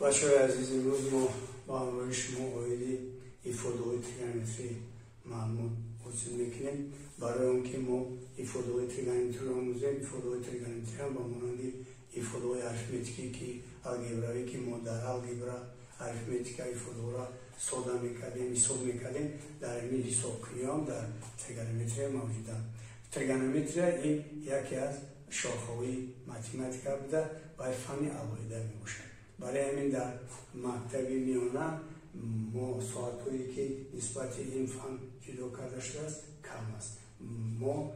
بچه‌های عزیز، امروز ما با همراه شما قاعده ایفاده‌های تریگونومتری معمول حاصل میکنیم. برای اونکه ما ایفاده‌های تریگونومتری رو آموزیم، ایفاده‌های تریگونومتری هم با مانند ایفاده‌های اریتمتیکی که الگبرایی که ما در الگبرا اریتمتیک ایفاده‌ها را ساده میکردیم، حساب میکردیم، در این حساب کنیم در تریگونومتری موجودند. تریگونومتری این یکی از شاخه‌های متمتیک بوده و فن عقاید میباشد. برای همین در مکتب میانه ما ساعت‌هایی که نسبت این فن جدا کرده شده است کم است. ما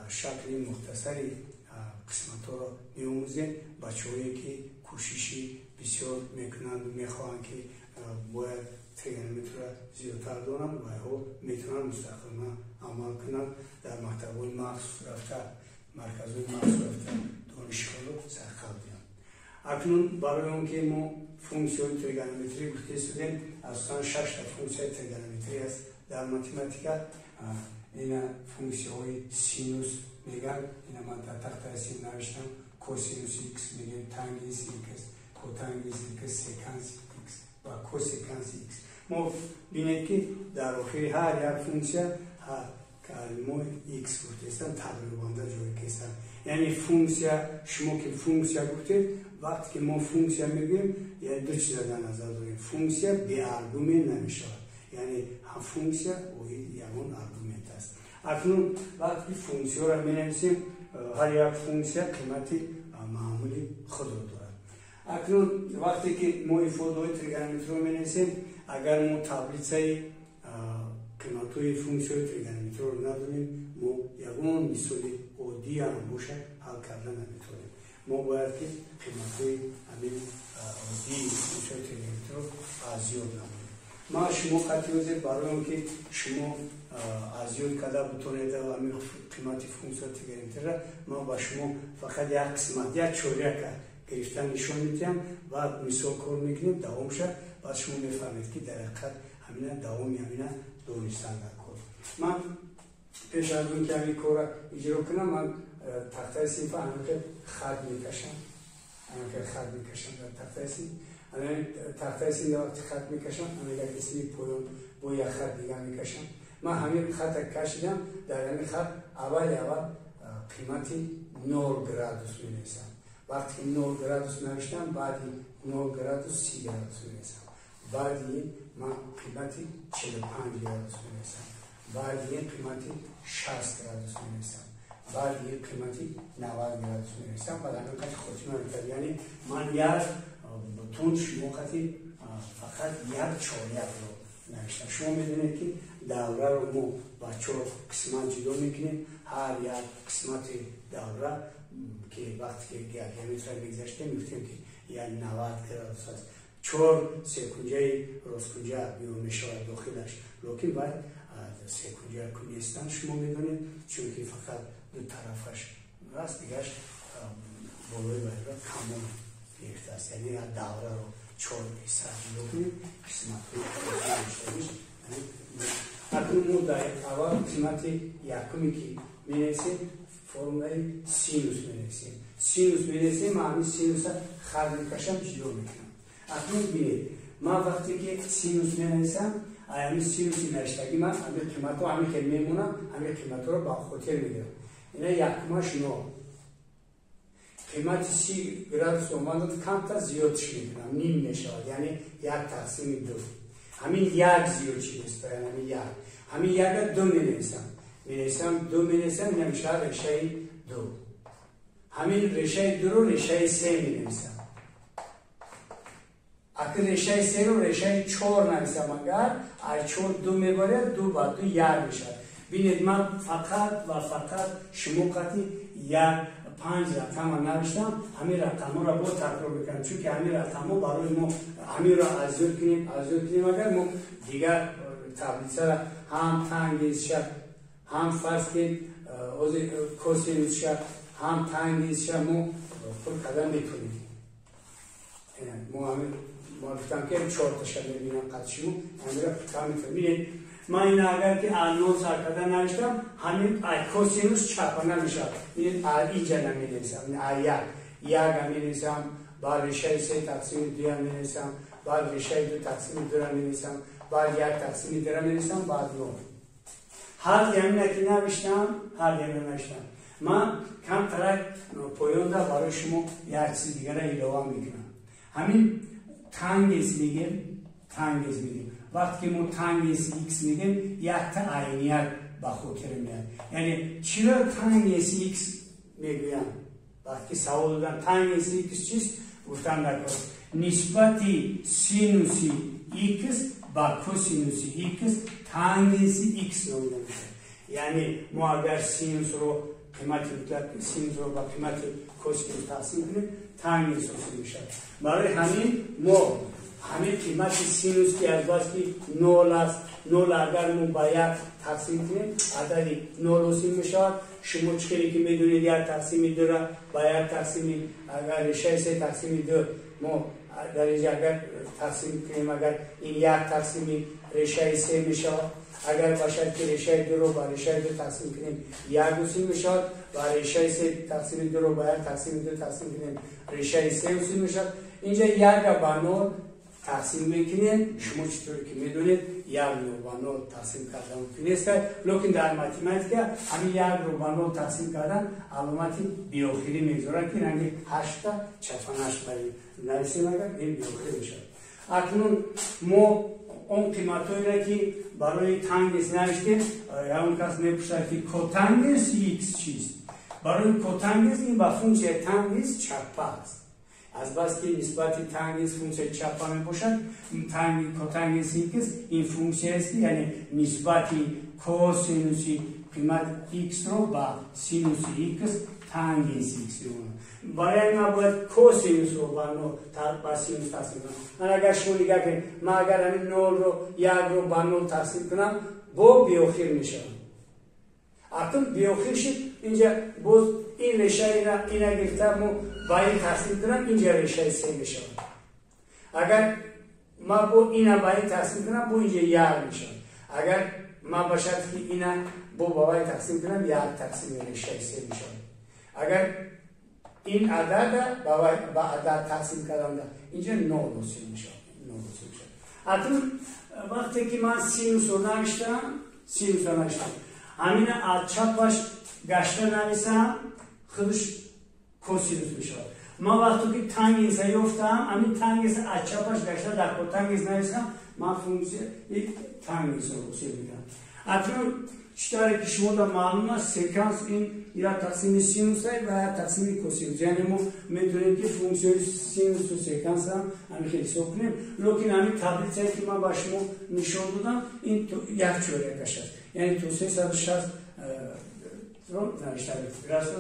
شکل مختصری قسمت‌ها را می‌آموزیم. بچه‌هایی که کوششی بسیار میکنند و میخواهند که باید تریگونومتری را زیادتر دانند و ها میتونند مستقلاً عمل کنند. در مکتب‌های مخصوص رفته، مرکزهای مخصوص رفته دانشگاه را سرقلب دهند. اکنون برای اونکه ما فونکسیون تریگونومتری گفته شدیم، اصلا 6 تا فونکسیون تریگونومتری است در متمتیک. این فونکسیون‌های سینوس میگن، این من در تخته سین نوشتم، کوسینوس ایکس میگن، تانگنس ایکس، کوتانگنس ایکس، سکانس ایکس و کوسکانس ایکس. ما ببینید که در آخر هر یک فونکسیون کلمه ایکس گفته هستند، تقریبا در جای کسان. یعنی فونکسیون، شما که فونکسیون گفتید، وقتی که ما فونکسیون میگیم یعنی دو چیز در نظر داریم. فونکسیون به ارگومنت نمیشه، یعنی هم فونکسیون و یگان ارگومنت است. اکنون وقتی فونکسیون را مینویسیم، هر یک فونکسیون قیمتی معمولی خود را دارد. اکنون وقتی که ما ایفاده‌های تریگونومتری را مینویسیم، اگر ما تابلیت قیمت‌های فونکسیون تریگونومتری رو نداریم، ما یگان مثال عادی هم باشه حل کردن نمیتونیم. ما باید که قیمت‌های همین عادی فونکسیون تریگونومتری رو زیاد نمونیم. ما شما قطعی برای اونکه شما زیاد کرده بتونید و همین قیمت فونکسیون تریگونومتری را ما با شما فقط یک قسمت، یک چوریک گرفتن نشون میدیم و مثال کار میکنیم، دوام شد. بعد شما میفهمید که در حقیقت همین دوامی همین دانستن در کار. من پیش از اون که همین کار را اجرا کنم، من تخته صنف همینکه خط میکشم، در تخته صنف. همین تخته صنف وقتی خط میکشم، همین یک اسمی پایان با یک خط دیگه میکشم. من همین خط کشیدم، در همین خط اول قیمتی 0 گرادوس مینویسم. وقتی که 0 گرادوس نوشتم، بعدی 0 گرادوس 30 گرادوس مینویسم. بعدی من قیمتی 45 گرادوس مینویسم. بعدی قیمتی 60 گرادوس مینویسم. بعدی قیمتی 90 گرادوس مینویسم. بعد همین خاتمه میکنم. یعنی من یک بتون شموقتی فقط یک چهاریک رو نوشتم. شما میدونید که دوره رو ما با 4 قسمت جدا میکنیم. هر یک قسمت دوره که وقتی که دیامتر بگذاشتیم میگفتیم که یعنی 90 گرادوس است. 4 سه‌کنجه راست‌کنجه بیرون میشود داخلش، لیکن باید سه‌کنجه کنی هستند. شما میدونید چون که فقط دو طرفش راست، دیگهش بالای باید را کامل گرفته است. یعنی دوره رو 4 حصه جدا کنیم، قسمت‌های داشته. اکنون ما در اول قسمت یکمی که مینویسیم فرمول سینوس مینویسیم. من همین سینوس خط میکشم، جدا میکنم. اکنون ببینید، من وقتی که سینوس مینویسم، همین سینوس نوشتگی من همین قیمت ها همین که میمونم، همین قیمت ها رو با خاطر میگیرم. اینا یکماش 9 قیمت 30 گرادوس اومد، کم تا زیادش میکنم، نیم میشود، یعنی 1 تقسیم 2. همین 1 زیاد چی است؟ یعنی همین 1 2 مینویسم، نمیشه ریشه 2. همین ریشه 2 رو ریشه 3 مینویسم. اگر ریشه 3 رو ریشه 4 نویسم، اگر از 4 2 میبره، 2 با 2 1 میشه. ببینید من فقط شموقتی 5 رقم نوشتم. همین رقم را با تکرار میکنم، چون که همین رقم برای ما همین را ازیاد کنیم. اگر ما دیگر تابلیت را هم تانگنس شد، هم فرض کنید کوسینوس شد، هم تانگنس شد، ما پر قدم میتونیم. ما همین گفتم که 4 تا شد میبینم قدشمو، همین را کم میتونیم. من این اگر که الان سرکده نوشتم، همین کوسینوس چپانه میشه. اینجا نمی نویسم، یک می‌نویسم، بعد ریشه 3 تقسیم 2 می‌نویسم، بعد ریشه 2 تقسیم 2 می‌نویسم، بعد 1 تقسیم 2 می‌نویسم، بعد 9. هر یمینه که نوشتم، من کم ترک پایانده برای شما یک چیز دیگر را اضافه میکنم. همین تنگیز میگیم. وقتی که ما تنگیز ایکس میگیم، یک تا عینیت به خاطر میاد. یعنی چرا تنگیز ایکس میگویم؟ وقتی سوال دادن تنگیز ایکس چیست؟ گفتم نکن نسبتی سینوسی ایکس با کوسینوسی ایکس تنگیز ایکس نامیده میشه. یعنی ما اگر سینوس رو سینوس رو با قیمت کوسینوس تقسیم کنیم، تنگیز ایکس میشه. برای همین ما همین قیمت سینوس که از بس که 0 است، 0 اگر ما با 1 تقسیم کنیم عددی 0 میشه. شما چیزی که میدونید 1 تقسیم 2 را با 1 تقسیم اگر ریشه 3 تقسیم 2 ما در اینجا اگر تقسیم کنیم، اگر این 1 تقسیم ریشه 3 میشه، اگر باشد که ریشه 2 رو با ریشه 2 تقسیم کنیم 1 میشه، و ریشه 3 تقسیم 2 رو با 1 تقسیم 2 تقسیم کنیم ریشه 3 میشه. اینجا 1 با 0 تقسیم میکنیم. شما چطوری که میدونید 1 رو با 0 تقسیم کردن ممکن نیست، لیکن در متماتیک همین 1 رو با 0 تقسیم کردن علامتی بیاخری میگذارن که رنگ 8 تا 48 برای نویسیم، اگر این بیاخری میشه. اکنون ما اون قیمتایی را که برای تنگیز نوشتیم، اون کس میپرسد که کوتنگیز ایکس چیست؟ برای کوتنگیز این با فونکسیون تنگیز چپ است. از بس که نسبت تنگیز فونکسیون چپ می باشد، کوتنگیز ایکس این فونکسیون است، یعنی نسبتی کوسینوسی قیمت ایکس رو با سینوسی ایکس تنگیز ایکس رو. برای ما باید کوسینوس رو با سینوس تقسیم کنم. من اگر شما نگاه کنید، من اگر همین 0 رو 1 رو با 0 تقسیم کنم، با بیاخیر میشه. اکنون بیاخیر شد، اینجا باز این ریشه اینا گرفتم و با این تقسیم کنم، اینجا ریشه 3 میشه. اگر ما با اینا با این تقسیم کنم، با اینجا 1 میشه. اگر ما باشد که اینا با این تقسیم کنم، 1 تقسیم ریشه 3 میشه. اگر این عدد با عدد تقسیم کردن اینجا 9 میشه. اکنون وقتی که من سینوس رو نوشتم، همین از چپش گشته نویسم، خودش کوسینوس میشه. من وقتی که تنگیز یافتم، همین تنگیز از چپش گشته در کوتنگیز نویسم، من فونکسیون تنگیز رو میگم. اکنون چطوری که شما در معلوم است، سکانس این یا تقسیم سینوس است و یا تقسیم کوسینوس. یعنی ما میتونیم که فونکسیون سینوس و سکانس هم خیلی حساب کنیم. لیکن همین تبلیغی که من با شما نشان دادم، این یک چورکش است. یعنی تو 360 رو نوشته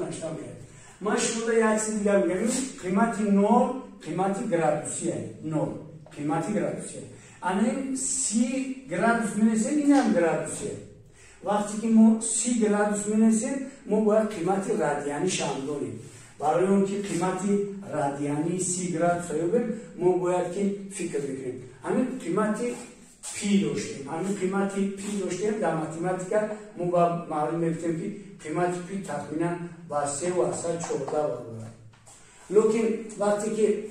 میاد. ما شما یک چیز دیگر میگم، قیمت 0 قیمت گرادوسیه. 0 قیمت گرادوسیه. این 30 گرادوس می‌نویسیم، این هم گرادوسیه. وقتی که ما 30 گرادوس می‌نویسیم، ما باید قیمت رادیانی هم داریم. برای اون که قیمت رادیانی 30 گرادوس رو ما باید که فکر بکنیم. همین قیمت پی داشتیم. همین قیمت پی داشتیم در متماتیک ما با معلوم می‌کنیم که قیمت پی تقریباً با 3 و 14 برابر. لیکن وقتی که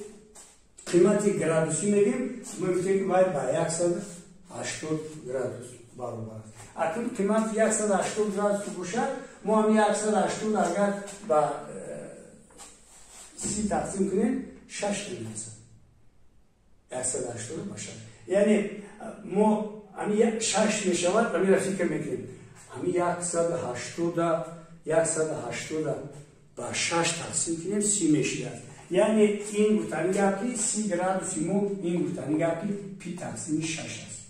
قیمت گرادوسی میگیم، ما می‌گیم که باید با 180 گرادوس برابر است. اکنون قیمت 180 گرادوس باشد، ما هم 180 اگر با 30 تقسیم کنیم 6 می‌رسد. 180 باشد. یعنی ما همین 6 میشود، همین را فکر میکنیم. همین 180 با 6 تقسیم کنیم 30 میشود. یعنی این گفتنی گپی 30 گرادوس مو، این گفتنی گپی پی تقسیم 6 است.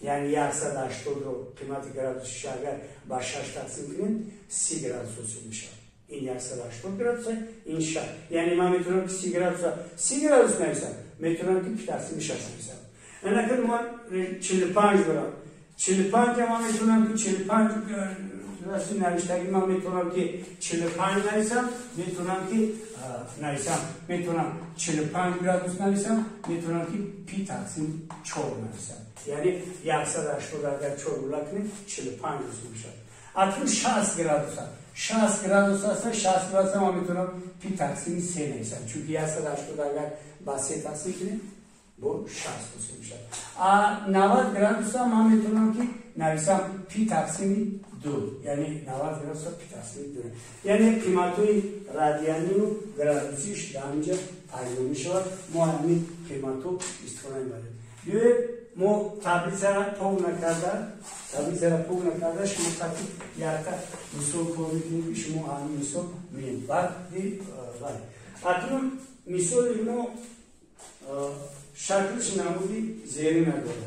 یعنی 180 رو قیمت گرادوسش اگر با 6 تقسیم کنیم 30 گرادوس میشه. این 180 گرادوس، این 6. یعنی من میتونم که 30 گرادوس نویسم، میتونم که پی تقسیم 6 نویسم. اگر ما 45 دارم، 45 من میتونم که 45 راستی نوشتگی من میتونم که 45 نویسم، میتونم 45 گرادوس نویسم، میتونم که پی تقسیم 4 نویسم. یعنی 180 اگر 4 بولا کنیم 45 میشه. اکنون 60 گرادوس 60 گرادوس هست، 60 گرادوس ما میتونم پی تقسیم 3 نویسم، چون 180 اگر با 3 تقسیم کنیم با 60 میشه. 90 گرادوس هم میتونم که نویسم پی تقسیم 2، یعنی 90 گرادوس پی تقسیم 2، یعنی قیمتوی رادیانی و گرادوسیش در اینجا تعیین میشه. ما همین قیمتو استفاده میبریم. ما تبلیغ را پوک نکرده شما خطی یارتا مثال کنید شما همین مثال می‌بینید. بعد دی اکنون مثال ما شکلش نمودی زیری نداره.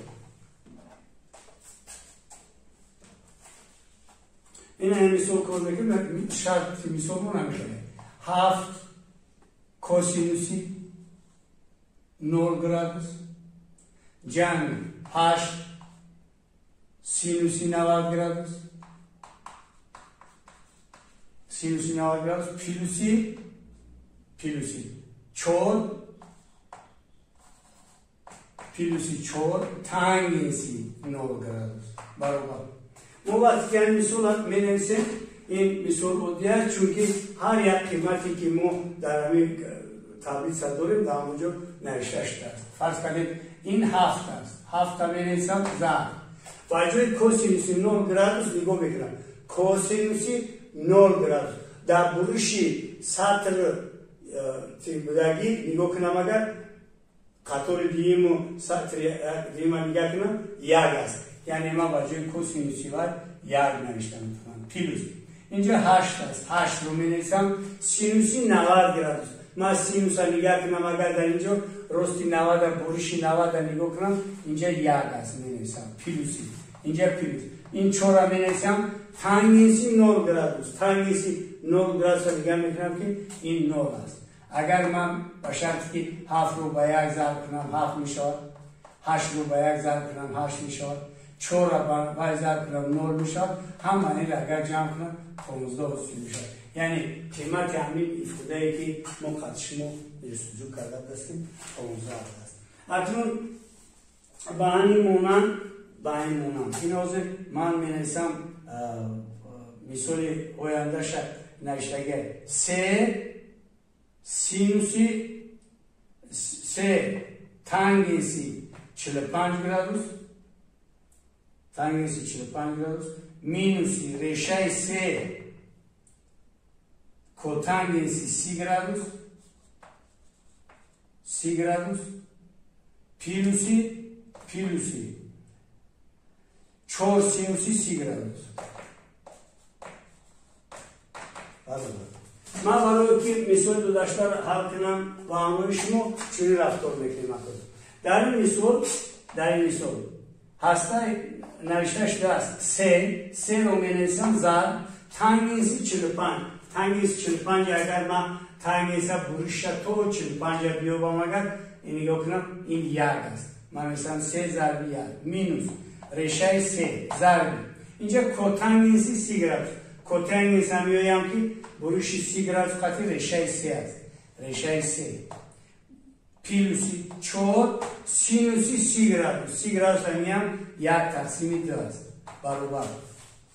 این هم مثال کنید که شرط مثال ما نمیشه. 7 کوسینوسی 0 گرادوس جمع 8 سینوسی 90 گرادوس پیلوسی 4 تانگنسی 0 گرادوس برابر. ما وقتی که این مثال می‌نویسیم این مثال بودیه، چون که هر یک قیمتی که ما در همین تبلیغ داریم در اونجا نوشته شده است. فرض کنید این 7 است، 7 می‌نویسم ضرب با جای کوسینوسی 0 گرادوس نگاه میکنم. کوسینوسی 0 گرادوس در بروشی سطر بودگی نگاه کنم، اگر قطار دیم و سطر دیم نگاه کنم 1 است، یعنی ما با جای کوسینوسی باید 1 نوشتم. پیلوس اینجا 8 است، 8 رو می‌نویسم. سینوسی 90 گرادوس ما سینوس نگاه کنم، اگر در اینجا راستی 90 بروشی 90 نگاه کنم اینجا 1 است می‌نویسم پیلوسی. اینجا پیلوس این 4 را می‌نویسم. تانگنسی 0 گرادوس، تانگنسی 0 گرادوس نگاه می‌کنم که این 0 است. اگر من با شرطی که 7 رو با 1 ضرب کنم 7 میشود، 8 رو با 1 ضرب کنم 8 میشود، 4 را با 1 ضرب کنم 0 میشود، همین را اگر جمع کنم 15 و 30 میشود. یعنی قیمت همین ifadه‌ای که ما قدشمو جستجو کرده هستیم 15 است. اکنون با همین مونم این حاضر من می‌نویسم مثال آینده شد نوشتگه 3 سینوسی 3 تانگنسی 45 گرادوس مینوسی ریشه 3 کوتانگنسی 30 گرادوس پیلوسی 4 سینوسی 30 گرادوس. من برای که مثال دو داشته حل کنم و همون شما چونی رفتار میکنیم. در این مثال هسته نوشته شده است 3 رو می‌نویسم ضرب تانگنسی 45. تانگنسی 45 اگر من تانگنسی بروش تو 45 بیابم، اگر این نگاه کنم این 1 است. من می‌نویسم 3 ضرب 1 مینوس ریشه 3 ضرب اینجا کوتانگنسی 30 گرادوس. کوتانگنسی میایم که بروشی 30 گرادوس خاطر ریشه 3 است. ریشه 3 پیلوسی 4 سینوسی 30 گرادوس. 30 گرادوس میام 1 تقسیم 2 است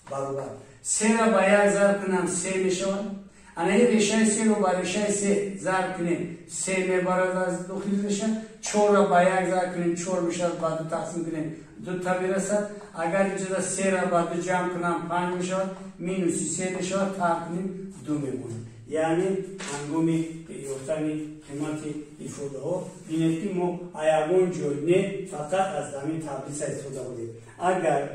برابر 3 را با 1 ضرب کنم 3 میشود. انا ریشه 3 رو با ریشه 3 ضرب کنیم 3 میبرد از داخل ریشه. 4 را با 1 ضرب کنیم 4 میشود، با 2 تقسیم کنیم 2 تا میرسد. اگر اینجا 3 را با 2 جمع کنم 5 میشود، مینوسی 3 میشود، فرق کنیم 2 میمونه. یعنی هنگامی یافتن قیمت ifade ها اینه که ما ایگون جای فقط از همین تبلیغ استفاده بودیم. اگر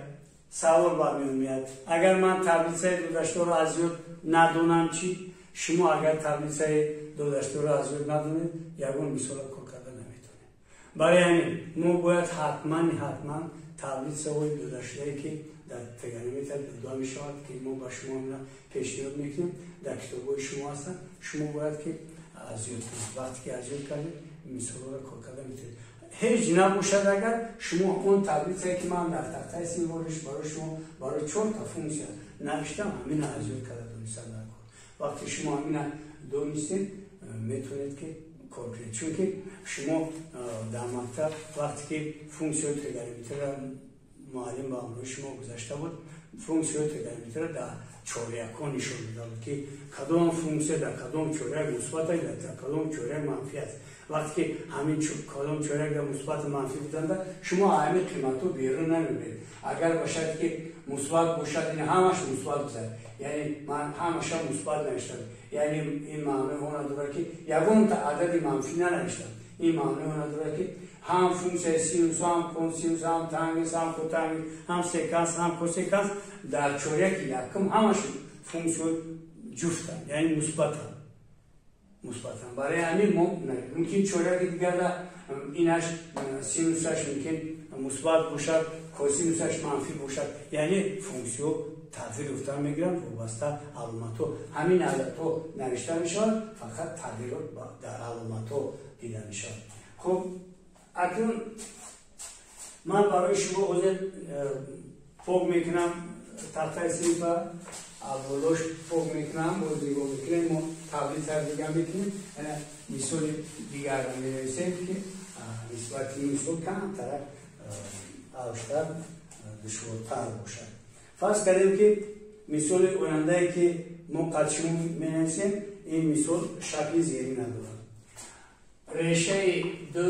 سوال برمی میاد اگر من تبلیغ گذشته رو از یاد ندونم چی، شما اگر تبلیغ گذشته رو از یاد ندونید یگون مثال کار کردن نمیتونه. برای همین ما باید حتما تبلیغ های گذشته که در تگرمیت جدا می شود که ما با شما پیشنهاد میکنیم در کتاب‌های شما هستن. شما باید که از یاد کنید. وقتی که از یاد کردید مثال را کار کردن میتونید. هیچ نباشد اگر شما اون تبلیغی که من در تخته سیمبولش برای شما برای 4 تا فونکسیون نوشتم همین از یاد کرده دونستن نکن. وقتی شما همین دونستید میتونید که کار کنید. چون که شما در مکتب وقتی که فونکسیون تگرمیت را معلم با امروز شما گذاشته بود функсияи триганометрия дар чораякҳо нишон медиҳад ки кадом функсия дар кадом чораяк мусбат аст, дар кадом чораяк манфӣ аст. вақте ки ҳамин кадом чораяк дар мусбат манфӣ буданда шумо ҳамин қиматҳо берун намебаред. агар бошад ки мусбат бошад, ин ҳамаш мусбат бошад, яъне ман ҳамаша мусбат навиштам, яъне ин маънои он надорад ки ягонта адади манфӣ нанавиштам. ин маънои он надорад ки ҳам функсияи синус, ҳам консинус, ҳам тангенс, ҳам котангенс, ҳам секанс, ҳам косеканс дар чораяки якум ҳамашон функсияи ҷуфтанд, яъне мусбатанд. барои ҳамин мо мумкин чораяки дигарда инаш синусаш мумкин мусбат бошад, косинусаш манфӣ бошад, яъне функсияҳо тағйир ёфта мегиранд вобаста аломатҳо. ҳамин ададҳо навишта мешавад, фақат тағйирот дар аломатҳо дида мешавад. хуб, акнун ман барои шумо ҳозир пок мекунам тахтаи синфа, аввалош пок мекунам, боз нигоҳ мекунем, мо таблицаро дигар мекунем, мисоли дигарро менависем ки нисбати мисол камтар авштар душвортар бошад. фарз кардем ки мисоли ояндае ки мо қадшимо менависем, ин мисол шакли зери надорад. решаи ду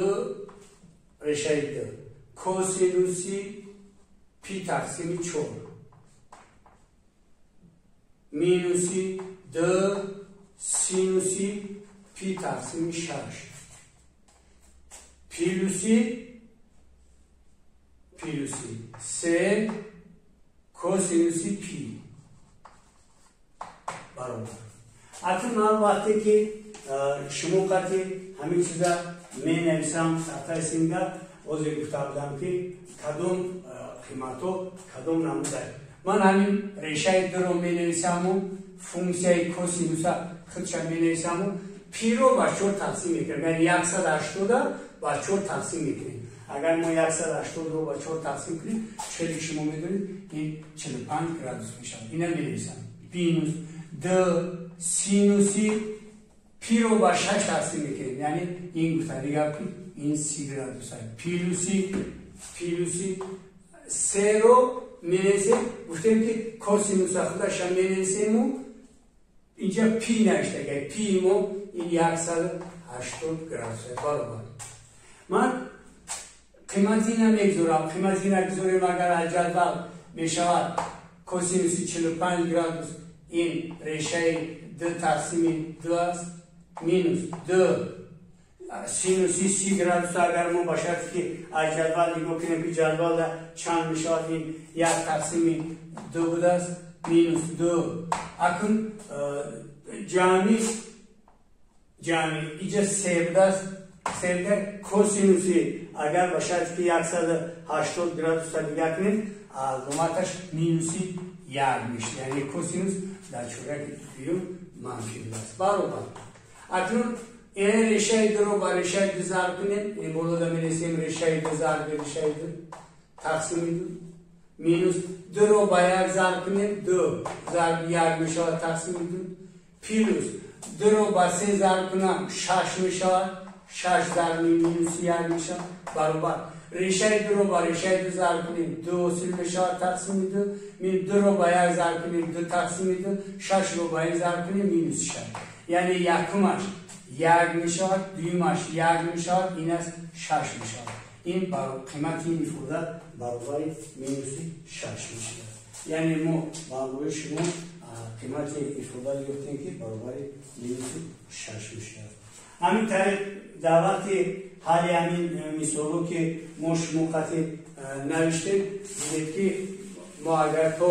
косинуси пи тақсими 4 минуси ду синуси пи тақсими 6 плюси се косинуси пи баробар. акнун ман вақте ки шумо қати ҳамин чиза менависам тахтаи синфа, ҳозир гуфта будам ки кадом қиматҳо кадом намуда. ман ҳамин решаи дуро менависаму функсияи косинуса худша менависаму пиро ба 4 тақсим мекунем, яъне 180 ба 4 тақсим мекунем. агар мо 180ро ба 4 тақсим кунем, чели шумо медонед ин 45 градус мешавад. ина менависам минус д синуси пиро ба 6 тақсим мекунем, яъне ин гуфтадигар ки ин 30 градус аст. плюси серо менависем, гуфтем ки косинуса худаша менависему, инҷа пи навиштагай, пи мо ин 180 градус аст баробар. ман қимати намегзорам, қимати нагзорем, агар аз ҷадвал мешавад косинуси 45 градус ин решаи 2 тақсими 2 аст, минус 2 синуси 30 градус, агар мо ба шарти ки аз ҷадвал нигоҳ кунем ки ҷадвалда чанд мешавад, ин 1 тақсими 2 будааст, минус 2. акун ҷамъи иҷа 3 будааст. седа косинуси агар ба шарти ки 180 градуса дига кунем, аломаташ минуси 1 мешавад, яъне косинус дар чораки дуюм манфӣ будааст баробар. акнун ин решаи дуро ба решаи 2 зарб кунем, ин болода менависем решаи 2 зарби решаи 2 тақсими 2 минус 2ро ба 1 зарб кунем, 2 зарби 1 мешавад тақсими 2 плюс 2ро ба 3 зарб кунам 6 мешавад, 6 зарби минуси 1 мешавад баробар. решаи 2ро ба решаи 2 зарб кунем, 2 осил мешавад тақсими 2 минус 2ро ба 1 зарб кунем, 2 тақсими 2, 6ро ба 1 зарб кунем, минус 6, яъне якумаш 1 мешавад, дуюмаш 1 мешавад, ин аст 6 мешавад. ин қимати ин ифода баробари минуси 6 мешавад. яъне мо баробари шумо қимати ифода ёфтем ки баробари минуси 6 мешавад. ҳамин тариқ дар вақти ҳалли ҳамин мисолҳо ки мо шумо қати навиштем, дидед ки мо агар то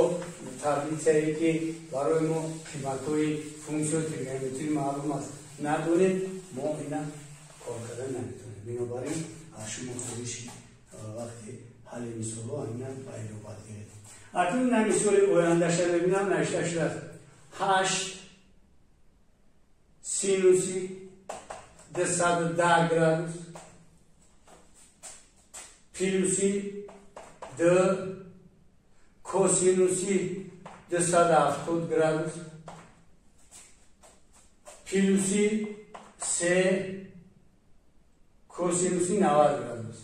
таблицае ки барои мо қиматҳои функсияи тригонометрӣ маълум аст надонем, мо ина кор кардан наметавонем. бинобар ин шумо худиш вақти ҳалли мисолҳо ҳамина ба иробат гиред. акнун на мисоли ояндаша бибинам, навишта шудааст 8 синуси 210 градус плюси 2 косинуси 270 градус плюси 3 косинуси 90 градус.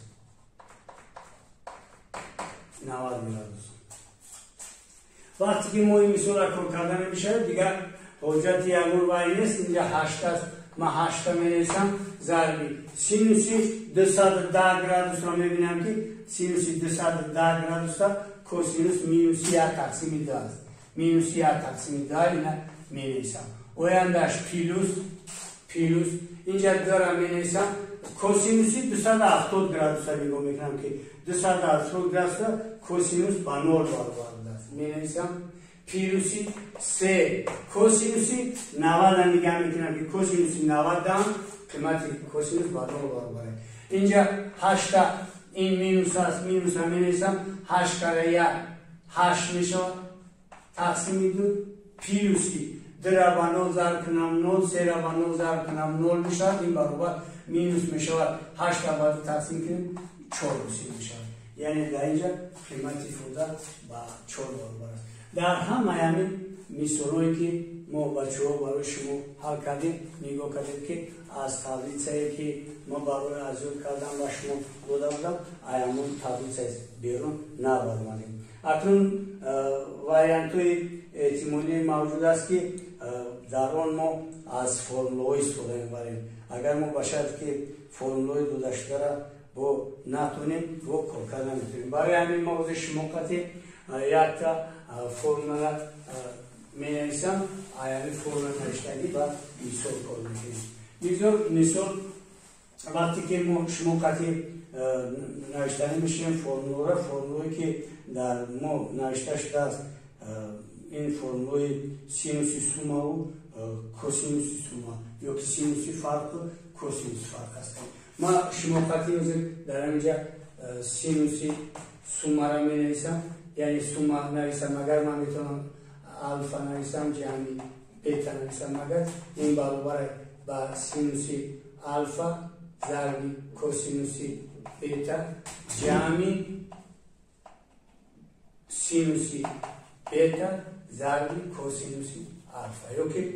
وقتی که ما این مثال را کار کردن میشه دیگر حجت یگون وای نیست. اینجا 8 است، ما 8 می نویسم ضربی سینوسی 210 گرادوس را میبینم که سینوسی 210 گرادوس است، کوسینوس مینوس 1 تقسیم 2 است. مینوس 1 تقسیم 2 اینا می نویسم. اویندش پیلوس اینجا 2 را می نویسم. کوسینوسی 270 گرادوس را میکنم که 270 گرادوس کوسینوس با 0 برابر است. می نویسم پیلوسی 3 کوسینوسی 90 میگم میکنم که کوسینوسی 90 دام قیمت کوسینوس با 0 برابر است. اینجا 8 این مینوس است، مینوس را می نویسم 8 کاره 1 8 میشه تقسیم 2 پیلوسی 2 را با 0 ضرب کنم 0 3 را با 0 ضرب کنم 0 میشه. این برابر مینوس میشه 8 را با تقسیم کنیم 4 میشه. یعنی در اینجا قیمت فوزا با 4 برابر است. در همه همین مثالایی که ما بچه ها برای شما حل کردیم نگاه کردیم که از تابلیسایی که ما برای ازود کردم و شما گفته بودم ایامون تابلیس بیرون نبردیم. اکنون وریانت‌های احتمالی موجود است که در آن ما از فرمول‌های استفاده می‌بریم. اگر ما باشد که فرمول‌های گذشته را با نتونیم و کار کردن نمی‌تونیم. برای همین موضوع شما قطعی یک تا فرمول می‌نویسم. این فرمول نوشتگی و مثال کار می‌کنیم. مثال وقتی که شما قطعی نوشتنی میشیم فرمولی که در ما نوشته شده است این فرمول سینوسی سوما و کوسینوسی سوما یا که سینوسی فرق و کوسینوس فرق است. ما شما قطعی در اینجا سینوسی سوما را می نویسم، یعنی سوما نویسم. اگر من میتونم الفا نویسم جمعی بیتا نویسم، اگر این برابر با سینوسی الفا ضربی کوسینوسی بیتا جمعی سینوسی بیتا ضربی کوسینوسی الفا. یا که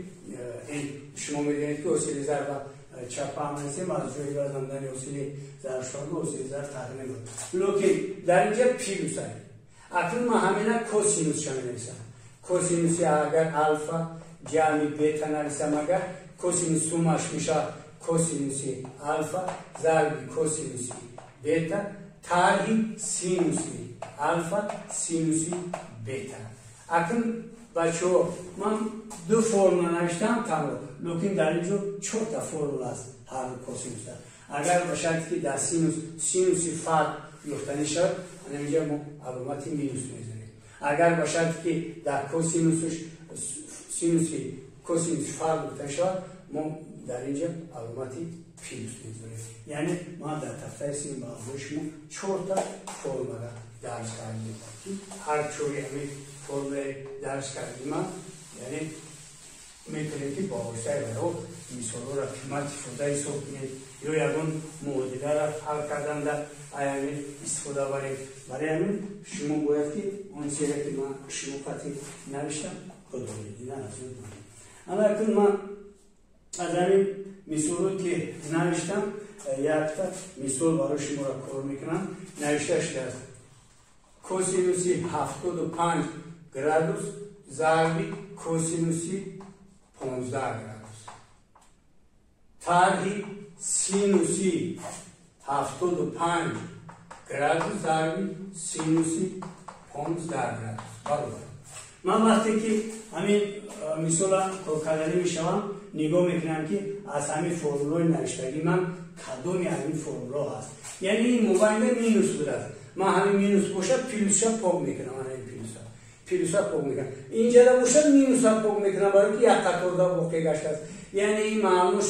این شما میدونید که اصیل ضرب چپ هم هستیم از جایی بازندن اصیل ضرب شده و اصیل ضرب تغییر نمید. لکن در اینجا پیلوس هست. اکنون ما همینه کوسینوس شما نویسم. کوسینوسی اگر الفا جمعی بیتا نویسم، اگر کوسینوس سومش میشه کوسینوسی الفا ضربی کوسینوسی بیتا طرحی سینوسی الفا سینوسی بیتا. اکنون بچه‌ها من 2 فرمول نوشتم تمام، لیکن در اینجا 4 تا فرمول است هر کوسینوس. اگر باشد که در سینوسی فرق گفتنی شد اینجا ما علامت مینوس میذاریم. اگر باشد که در سینوسی کوسینوس فرق گفتنی شد ما در اینجا علامت پیلوس میذاریم. یعنی ما در تفسیر سین با شما 4 تا فرمول درس کردیم. هر چوری همین فرمول درس کردیم یعنی میتونیم که با واسطه برای مثال را قیمت فوزای حساب کنید یا یکون معادله را حل کردن در ایامین استفاده بریم. برای همین شما باید که اون چیزی که من شما قطعی نوشتم خود دیدن از اون کنید. اما اکنون من از همین مثالی که نوشتم یک تا مثال برای شما را کار میکنم. نوشته شده است کوسینوسی 75 گرادوس ضربی کوسینوسی 15 گرادوس طرحی سینوسی 75 گرادوس ضربی سینوسی 15 گرادوس برابر. من وقتی که همین مثال کار کردنی میشوم نگاه میکنم که از همین فرمولای نوشتگی من کدومی همین فرمولا هست. یعنی این موبایل مینوس بوده است، من همین مینوس باشه پیلوسا پاک میکنم. پیلوسا پاک میکنم. اینجا را باشه مینوسا پاک میکنم برای که یک قطار دا واقع گشته است. یعنی این معلومش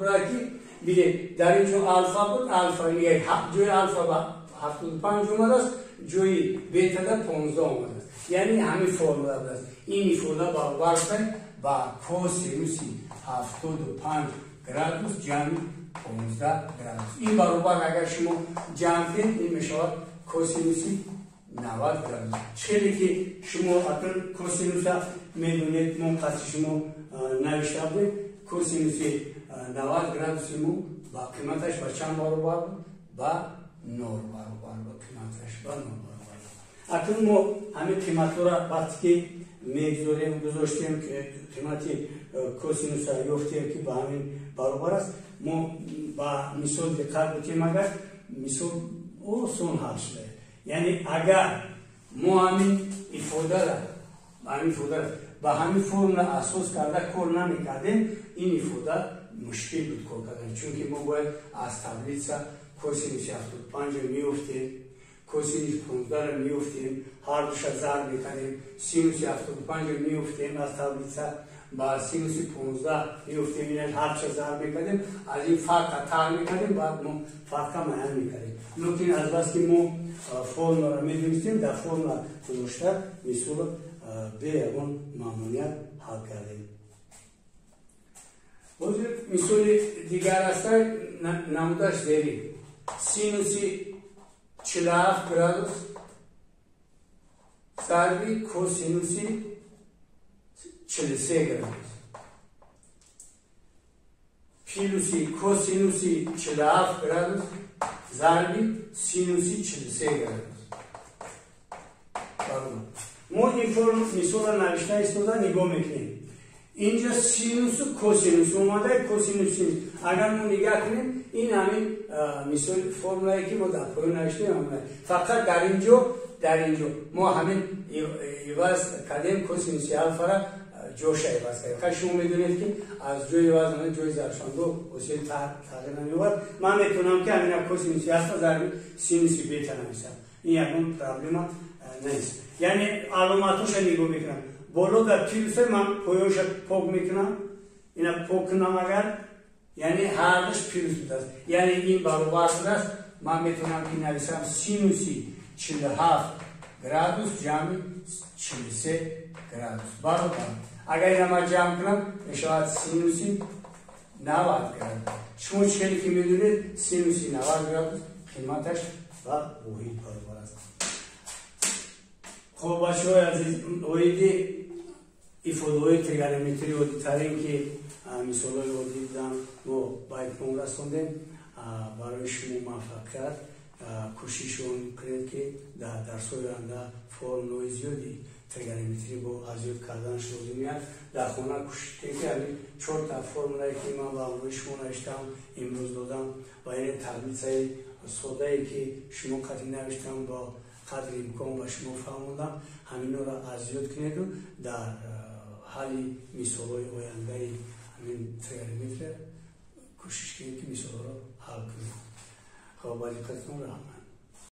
برای که بیده در اینجا الفا بود، الفا یک جوی الفا با 75 اومده است، جوی بیتا دا 15 اومده است. یعنی همین فرمولا بود است. این فرمولا برابر است با کوسینوسی 75 گرادوس جمع 15 گرادوس. این برابر اگر شما جمع کنید این میشود کوسینوسی 90 گرادوس. چیزی که شما اصلا کوسینوس میدونید منقطع شما نوشته بود کوسینوسی 90 گرادوس مو با قیمتش با چند برابر بود؟ با 9 برابر با قیمتش با 9 برابر. اکنون ما همه قیمت را وقتی که میگذاریم گذاشتیم که قیمتی کوسینوس را یافتیم که با همین برابر است، ما با مثال دقت بکنیم. اگر مثال آسان حل شده، یعنی اگر ما همین ifade را با همین فرم را اساس کرده کار نمیکردیم، این ifade مشکل بود کار کردن، چون که ما باید از تبلیغ کوسینوس 75 میافتیم، کوسینوس 15 را میافتیم، هر دوش ضرب میکنیم، سینوس 75 میافتیم از تبلیغ، با سینوس 15 میافتیم، این هر چه ضرب میکنیم، از این فرق تر میکنیم، بعد ما فرق معین میکنیم. لیکن از بس که ما فرم را میدونستیم، در فرم را گذاشته مثال به اون مامونیت حل کردیم. مثال دیگر است، نمودش زیری سینوسی 47 گرادوس ضربی کوسینوسی 43 گرادوس، پیلوسی کوسینوسی 47 گرادوس ضربی سینوسی 43 گرادوس. ما این فرم مثال را نوشته ایستاده نگاه میکنیم. اینجا سینوس و کوسینوس اومده، کوسینوس اگر ما نگاه کنیم این همین مثال فرمولی که ما در پایین نوشتیم همونه، فقط در اینجا ما همین عوض کردیم کوسینوس الفا را جوش عوض کردیم. خیلی شما میدونید که از جوی عوض همین جوی ضربشاندو اصیل تغییر نمیورد. من میتونم که همین کوسینوس الفا ضرب سینوس بیتا نویسم، این یکون پرابلم نیست. یعنی علامتش نگاه میکنم، بالا در پیلوسه من پایوش پاک میکنم، اینا پاک کنم اگر یعنی هر دوش پیلوس بود است، یعنی این برابر شده است. من میتونم که نویسم سینوسی 47 گرادوس جمع 43 گرادوس برابر. اگر اینا من جمع کنم میشود سینوسی 90 گرادوس. شما چیزی که میدونید سینوسی 90 گرادوس قیمتش و واحد برابر است. خب بچه‌های عزیز، واحد ifade تریگونومتری و دیترین که مثالای رو دیدم و باید پون رسوندیم. برای شما موفقیت کوششون کنید که در درس‌های آینده فرم‌های زیادی تریگونومتری با ازیاد کردن شروع میاد. در خانه کوشش کنید که همین 4 تا فرمولی که من به همراه شما نوشتم امروز دادم و این تبلیغ ساده‌ای که شما قطعی نوشتم با قدر امکان به شما فهموندم، همین را ازیاد کنید و در حل مثال‌های آینده همین تریگونومتری کوشش کنید که مثال را حل کنید. خب با دقتتون رحمت.